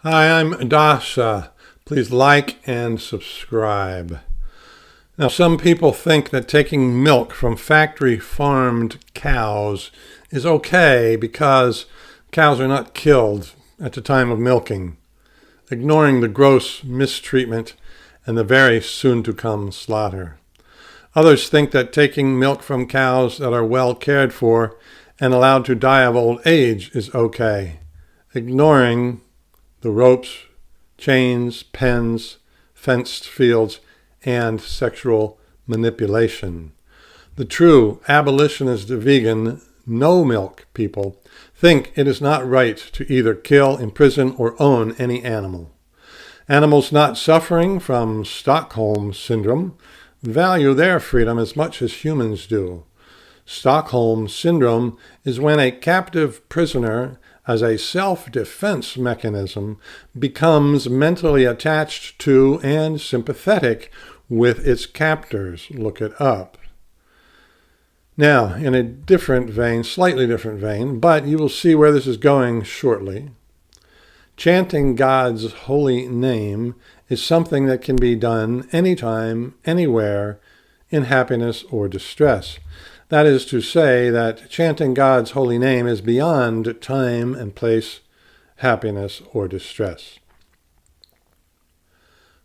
Hi, I'm Dasha. Please like and subscribe. Now, some people think that taking milk from factory farmed cows is okay because cows are not killed at the time of milking, ignoring the gross mistreatment and the very soon to come slaughter. Others think that taking milk from cows that are well cared for and allowed to die of old age is okay, ignoring the ropes, chains, pens, fenced fields, and sexual manipulation. The true abolitionist vegan, no milk people think it is not right to either kill, imprison, or own any animal. Animals not suffering from Stockholm Syndrome value their freedom as much as humans do. Stockholm Syndrome is when a captive prisoner, as a self-defense mechanism, becomes mentally attached to and sympathetic with its captors. Look it up. Now, in a different vein, slightly different vein, but you will see where this is going shortly, chanting God's holy name is something that can be done anytime, anywhere, in happiness or distress. That is to say that chanting God's holy name is beyond time and place, happiness or distress.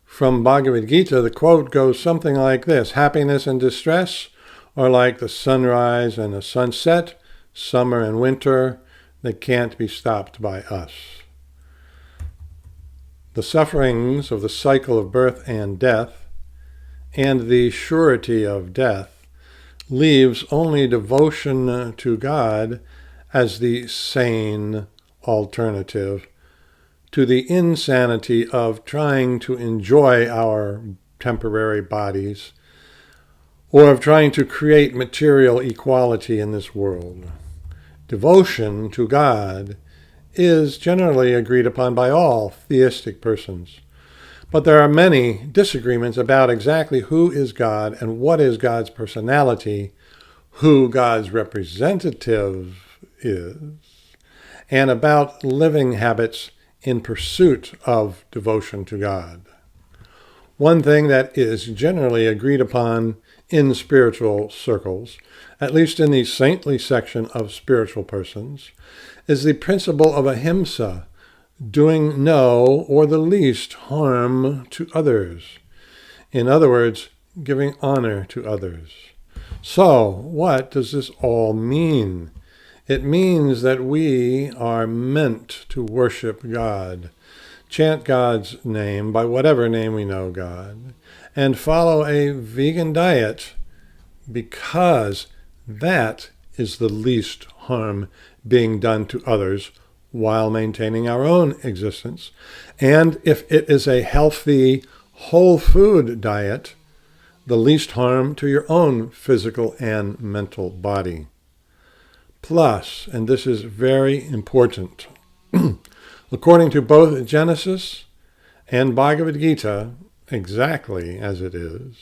From Bhagavad Gita, the quote goes something like this: happiness and distress are like the sunrise and the sunset, summer and winter. They can't be stopped by us. The sufferings of the cycle of birth and death, and the surety of death, leaves only devotion to God as the sane alternative to the insanity of trying to enjoy our temporary bodies or of trying to create material equality in this world. Devotion to God is generally agreed upon by all theistic persons. But there are many disagreements about exactly who is God and what is God's personality, who God's representative is, and about living habits in pursuit of devotion to God. One thing that is generally agreed upon in spiritual circles, at least in the saintly section of spiritual persons, is the principle of ahimsa, doing no or the least harm to others. In other words, giving honor to others. So, what does this all mean? It means that we are meant to worship God, chant God's name by whatever name we know God, and follow a vegan diet because that is the least harm being done to others while maintaining our own existence. And if it is a healthy, whole food diet, the least harm to your own physical and mental body. Plus, and this is very important, according to both Genesis and Bhagavad Gita, exactly as it is,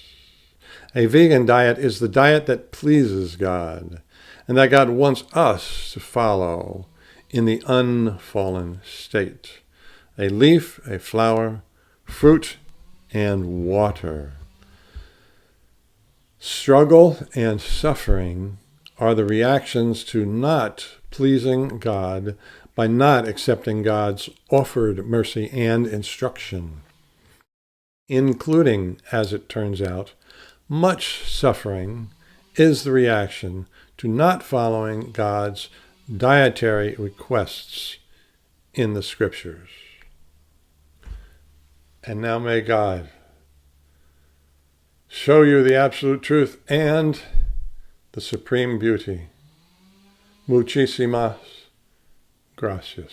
a vegan diet is the diet that pleases God and that God wants us to follow in the unfallen state. A leaf, a flower, fruit, and water. Struggle and suffering are the reactions to not pleasing God by not accepting God's offered mercy and instruction, including, as it turns out, much suffering is the reaction to not following God's dietary requests in the scriptures. And now may God show you the absolute truth and the supreme beauty. Muchísimas gracias.